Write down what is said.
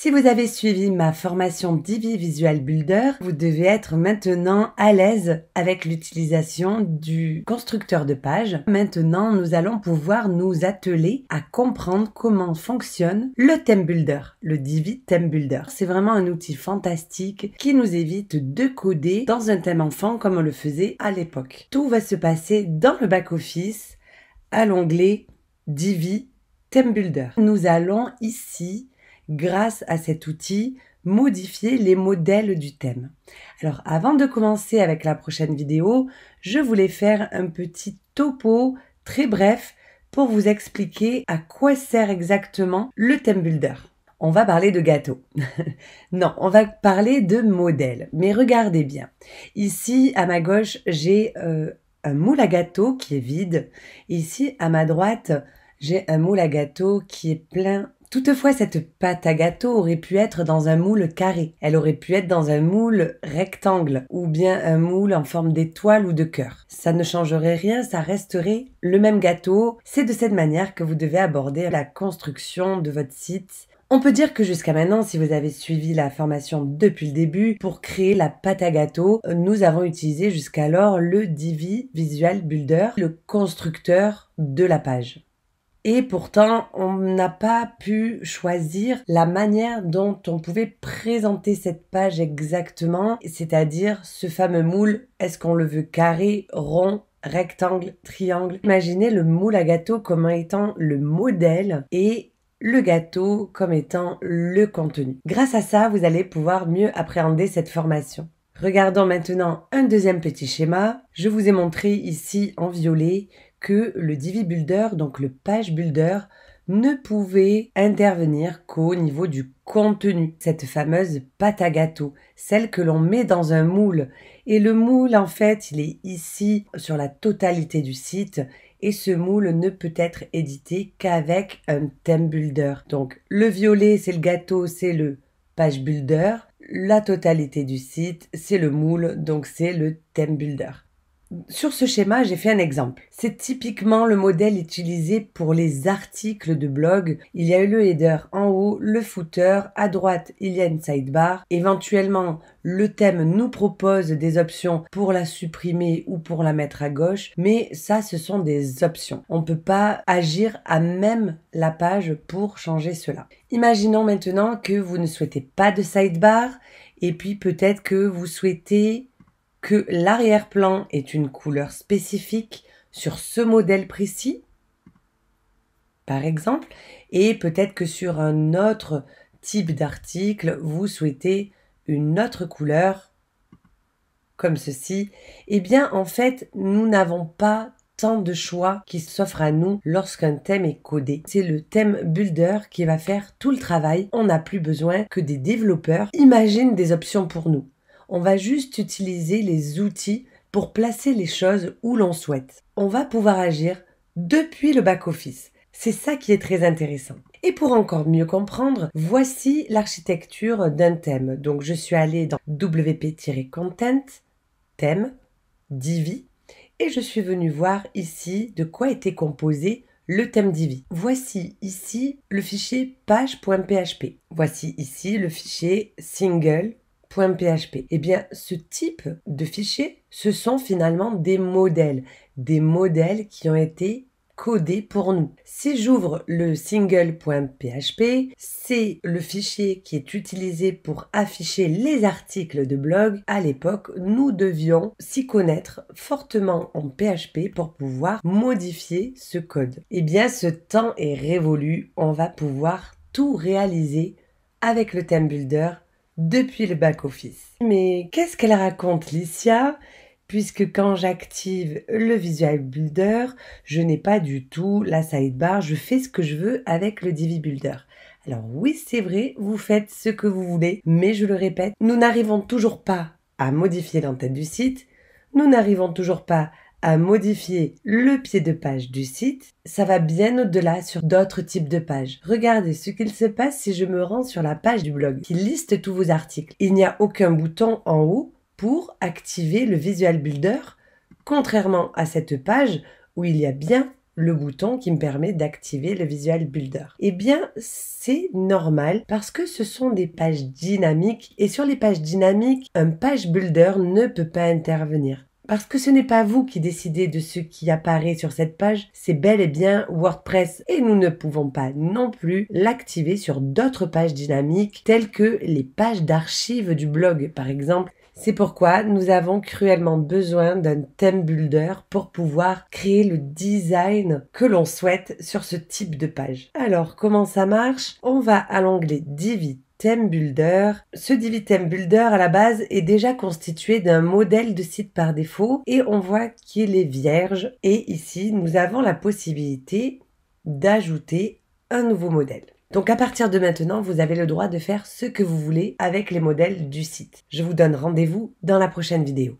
Si vous avez suivi ma formation Divi Visual Builder, vous devez être maintenant à l'aise avec l'utilisation du constructeur de page. Maintenant, nous allons pouvoir nous atteler à comprendre comment fonctionne le Theme Builder, le Divi Theme Builder. C'est vraiment un outil fantastique qui nous évite de coder dans un thème enfant comme on le faisait à l'époque. Tout va se passer dans le back-office à l'onglet Divi Theme Builder. Nous allons ici, grâce à cet outil, modifier les modèles du thème. Alors avant de commencer avec la prochaine vidéo, je voulais faire un petit topo très bref pour vous expliquer à quoi sert exactement le Theme Builder. On va parler de gâteau. Non, on va parler de modèle. Mais regardez bien. Ici, à ma gauche, j'ai un moule à gâteau qui est vide. Ici, à ma droite, j'ai un moule à gâteau qui est plein. Toutefois, cette pâte à gâteau aurait pu être dans un moule carré. Elle aurait pu être dans un moule rectangle ou bien un moule en forme d'étoile ou de cœur. Ça ne changerait rien, ça resterait le même gâteau. C'est de cette manière que vous devez aborder la construction de votre site. On peut dire que jusqu'à maintenant, si vous avez suivi la formation depuis le début, pour créer la pâte à gâteau, nous avons utilisé jusqu'alors le Divi Visual Builder, le constructeur de la page. Et pourtant, on n'a pas pu choisir la manière dont on pouvait présenter cette page exactement, c'est-à-dire ce fameux moule, est-ce qu'on le veut carré, rond, rectangle, triangle? Imaginez le moule à gâteau comme étant le modèle et le gâteau comme étant le contenu. Grâce à ça, vous allez pouvoir mieux appréhender cette formation. Regardons maintenant un deuxième petit schéma. Je vous ai montré ici en violet que le Divi Builder, donc le Page Builder, ne pouvait intervenir qu'au niveau du contenu, cette fameuse pâte à gâteau, celle que l'on met dans un moule. Et le moule, en fait, il est ici sur la totalité du site et ce moule ne peut être édité qu'avec un Theme Builder. Donc le violet, c'est le gâteau, c'est le Page Builder. La totalité du site, c'est le moule, donc c'est le Theme Builder. Sur ce schéma, j'ai fait un exemple. C'est typiquement le modèle utilisé pour les articles de blog. Il y a eu le header en haut, le footer, à droite, il y a une sidebar. Éventuellement, le thème nous propose des options pour la supprimer ou pour la mettre à gauche, mais ça, ce sont des options. On ne peut pas agir à même la page pour changer cela. Imaginons maintenant que vous ne souhaitez pas de sidebar et puis peut-être que vous souhaitez que l'arrière-plan est une couleur spécifique sur ce modèle précis, par exemple, et peut-être que sur un autre type d'article, vous souhaitez une autre couleur, comme ceci. Eh bien, en fait, nous n'avons pas tant de choix qui s'offrent à nous lorsqu'un thème est codé. C'est le Theme Builder qui va faire tout le travail. On n'a plus besoin que des développeurs imaginent des options pour nous. On va juste utiliser les outils pour placer les choses où l'on souhaite. On va pouvoir agir depuis le back-office. C'est ça qui est très intéressant. Et pour encore mieux comprendre, voici l'architecture d'un thème. Donc je suis allée dans WP-Content, thème, Divi, et je suis venue voir ici de quoi était composé le thème Divi. Voici ici le fichier page.php. Voici ici le fichier single.php. Eh bien, ce type de fichier, ce sont finalement des modèles qui ont été codés pour nous. Si j'ouvre le single.php, c'est le fichier qui est utilisé pour afficher les articles de blog. À l'époque, nous devions s'y connaître fortement en PHP pour pouvoir modifier ce code. Eh bien, ce temps est révolu. On va pouvoir tout réaliser avec le Theme Builder depuis le back-office. Mais qu'est-ce qu'elle raconte, Licia? Puisque quand j'active le Visual Builder, je n'ai pas du tout la sidebar, je fais ce que je veux avec le Divi Builder. Alors oui, c'est vrai, vous faites ce que vous voulez, mais je le répète, nous n'arrivons toujours pas à modifier l'entête du site, nous n'arrivons toujours pas à modifier le pied de page du site, ça va bien au-delà sur d'autres types de pages. Regardez ce qu'il se passe si je me rends sur la page du blog qui liste tous vos articles. Il n'y a aucun bouton en haut pour activer le Visual Builder, contrairement à cette page où il y a bien le bouton qui me permet d'activer le Visual Builder. Eh bien, c'est normal parce que ce sont des pages dynamiques et sur les pages dynamiques, un page builder ne peut pas intervenir. Parce que ce n'est pas vous qui décidez de ce qui apparaît sur cette page, c'est bel et bien WordPress et nous ne pouvons pas non plus l'activer sur d'autres pages dynamiques telles que les pages d'archives du blog par exemple. C'est pourquoi nous avons cruellement besoin d'un theme builder pour pouvoir créer le design que l'on souhaite sur ce type de page. Alors comment ça marche? On va à l'onglet Divi Theme Builder. Ce Divi Theme Builder à la base est déjà constitué d'un modèle de site par défaut et on voit qu'il est vierge et ici nous avons la possibilité d'ajouter un nouveau modèle. Donc à partir de maintenant, vous avez le droit de faire ce que vous voulez avec les modèles du site. Je vous donne rendez-vous dans la prochaine vidéo.